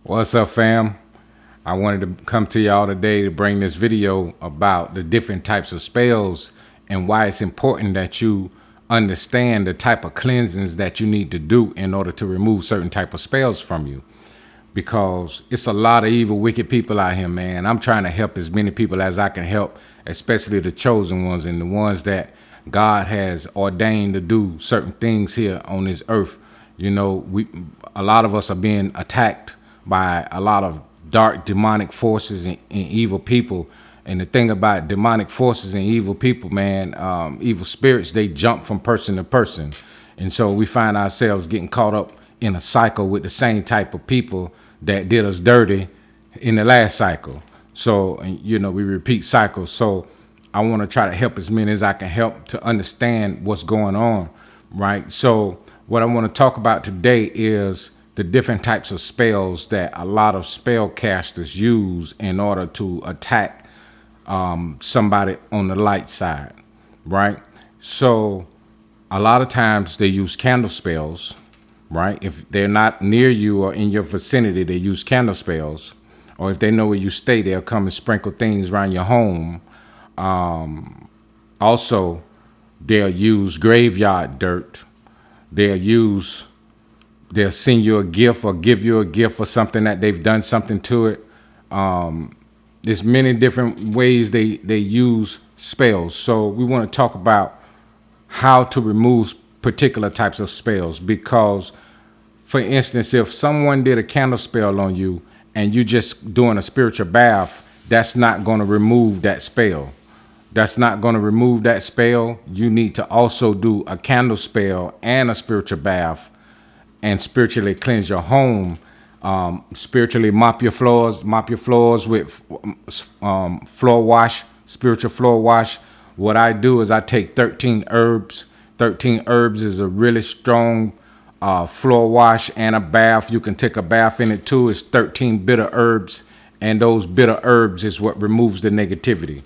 What's up, fam? I wanted to come to y'all today to bring this video about the different types of spells and why it's important that you understand the type of cleansings that you need to do in order to remove certain type of spells from you. Because it's a lot of evil, wicked people out here, man. I'm trying to help as many people as I can help, especially the chosen ones and the ones that God has ordained to do certain things here on this earth. You know, a lot of us are being attacked by a lot of dark demonic forces and evil people. And the thing about demonic forces and evil people, man, evil spirits, they jump from person to person. And so we find ourselves getting caught up in a cycle with the same type of people that did us dirty in the last cycle. So, you know, we repeat cycles. So I want to try to help as many as I can help to understand what's going on, right? So what I want to talk about today is the different types of spells that a lot of spellcasters use in order to attack somebody on the light side, right? So a lot of times they use candle spells, right? If they're not near you or in your vicinity, they use candle spells. Or if they know where you stay, they'll come and sprinkle things around your home. Also, they'll use graveyard dirt. They'll send you a gift or give you a gift for something that they've done something to it. There's many different ways they use spells. So we want to talk about how to remove particular types of spells. Because, for instance, if someone did a candle spell on you and you just doing a spiritual bath, that's not going to remove that spell. That's not going to remove that spell. You need to also do a candle spell and a spiritual bath and spiritually cleanse your home. Spiritually mop your floors with floor wash, spiritual floor wash. What I do is I take 13 herbs. 13 herbs is a really strong floor wash and a bath. You can take a bath in it too. It's 13 bitter herbs, and those bitter herbs is what removes the negativity.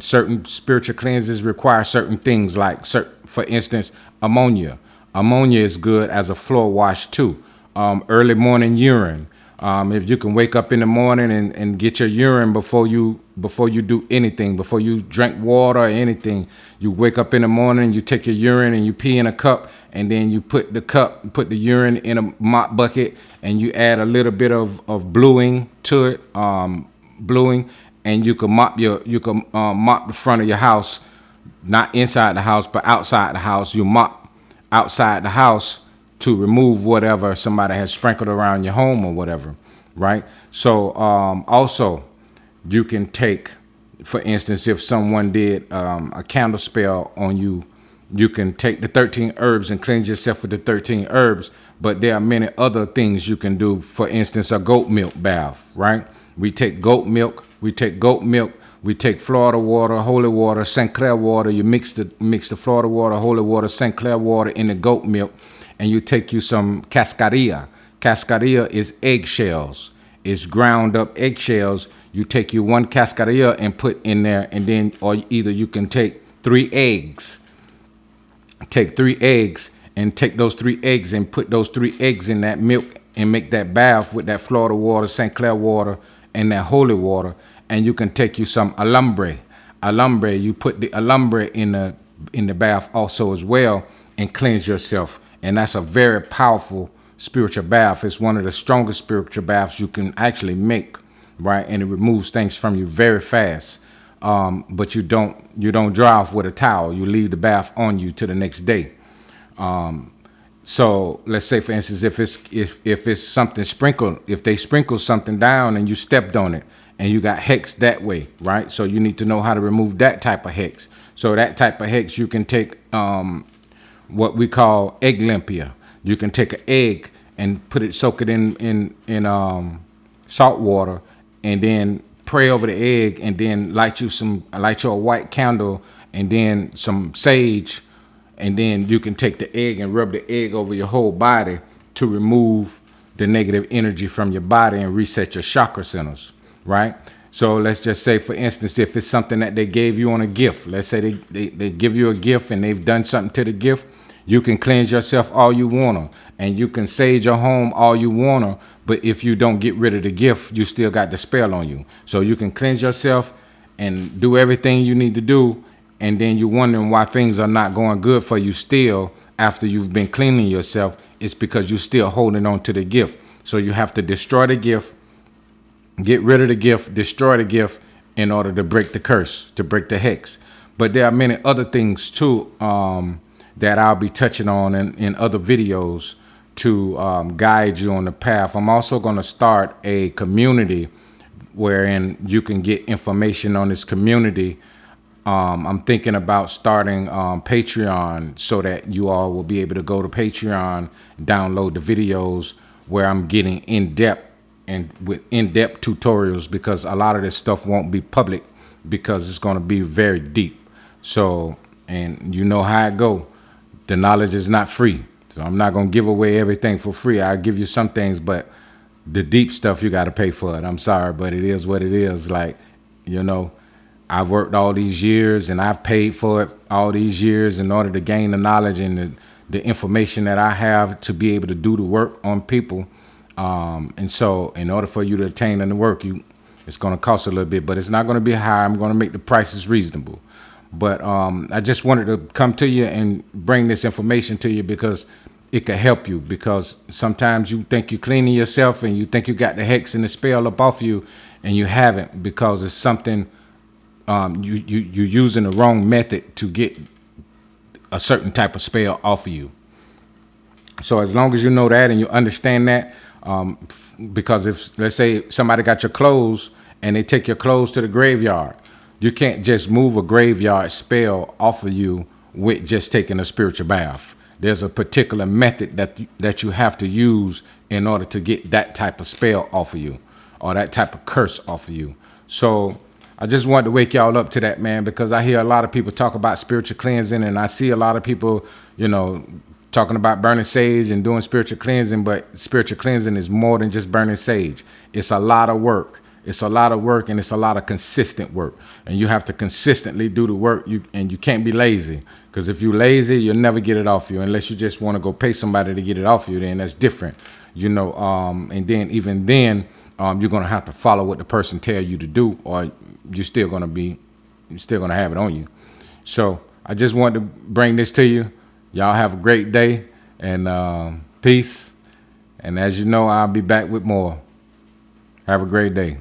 Certain spiritual cleanses require certain things, like, for instance, ammonia. Ammonia is good as a floor wash too. Early morning urine. If you can wake up in the morning and get your urine before you do anything, before you drink water or anything, you wake up in the morning, you take your urine and you pee in a cup, and then you put the urine in a mop bucket, and you add a little bit of bluing to it, bluing, and you can mop the front of your house, not inside the house, but outside the house. You mop outside the house to remove whatever somebody has sprinkled around your home or whatever, right? So also, you can take, for instance, if someone did a candle spell on you, you can take the 13 herbs and cleanse yourself with the 13 herbs, but there are many other things you can do. For instance, a goat milk bath, right? We take goat milk, we take Florida water, holy water, St. Clair water. You mix the Florida water, holy water, St. Clair water in the goat milk, and you take you some cascarilla. Cascarilla is eggshells. It's ground up eggshells. You take you one cascarilla and put in there, and then, or either you can take 3 eggs. Take 3 eggs and take those 3 eggs and put those 3 eggs in that milk and make that bath with that Florida water, St. Clair water, and that holy water. And you can take you some alumbre. You put the alumbre in the bath also as well, and cleanse yourself. And that's a very powerful spiritual bath. It's one of the strongest spiritual baths you can actually make, right? And it removes things from you very fast. But you don't dry off with a towel. You leave the bath on you to the next day. So let's say, for instance, if it's something sprinkled, if they sprinkle something down and you stepped on it, and you got hex that way, right? So you need to know how to remove that type of hex. So that type of hex, you can take what we call egg limpia. You can take an egg and soak it in salt water, and then pray over the egg, and then light you a white candle, and then some sage, and then you can take the egg and rub the egg over your whole body to remove the negative energy from your body and reset your chakra centers. Right? So let's just say, for instance, if it's something that they gave you on a gift, let's say they give you a gift and they've done something to the gift, you can cleanse yourself all you want to, and you can sage your home all you want to, But if you don't get rid of the gift, you still got the spell on you. So you can cleanse yourself and do everything you need to do, and then you're wondering why things are not going good for you still after you've been cleaning yourself. It's because you're still holding on to the gift. So you have to destroy the gift, get rid of the gift, destroy the gift in order to break the curse, to break the hex. But there are many other things too that I'll be touching on in other videos to guide you on the path. I'm also going to start a community wherein you can get information on this community. I'm thinking about starting Patreon so that you all will be able to go to Patreon, download the videos where I'm getting in-depth and with in-depth tutorials, because a lot of this stuff won't be public because it's going to be very deep. So, and you know how it go. The knowledge is not free. So I'm not going to give away everything for free. I'll give you some things, but the deep stuff, you got to pay for it. I'm sorry, but it is what it is. Like, you know, I've worked all these years and I've paid for it all these years in order to gain the knowledge and the information that I have to be able to do the work on people. And so in order for you to attain the work, it's going to cost a little bit, but it's not going to be high. I'm going to make the prices reasonable. But I just wanted to come to you and bring this information to you because it could help you, because sometimes you think you're cleaning yourself and you think you got the hex and the spell up off you, and you haven't, because it's something you're using the wrong method to get a certain type of spell off of you. So as long as you know that and you understand that, because if, let's say, somebody got your clothes and they take your clothes to the graveyard, you can't just move a graveyard spell off of you with just taking a spiritual bath. There's a particular method that you have to use in order to get that type of spell off of you, or that type of curse off of you. So I just wanted to wake y'all up to that, man, because I hear a lot of people talk about spiritual cleansing, and I see a lot of people, talking about burning sage and doing spiritual cleansing, but spiritual cleansing is more than just burning sage. It's a lot of work. It's a lot of work, and it's a lot of consistent work. And you have to consistently do the work, and you can't be lazy. Because if you're lazy, you'll never get it off you, unless you just want to go pay somebody to get it off you. Then that's different, and then even then, you're going to have to follow what the person tell you to do, or you're still going to have it on you. So I just wanted to bring this to you. Y'all have a great day, and peace. And as you know, I'll be back with more. Have a great day.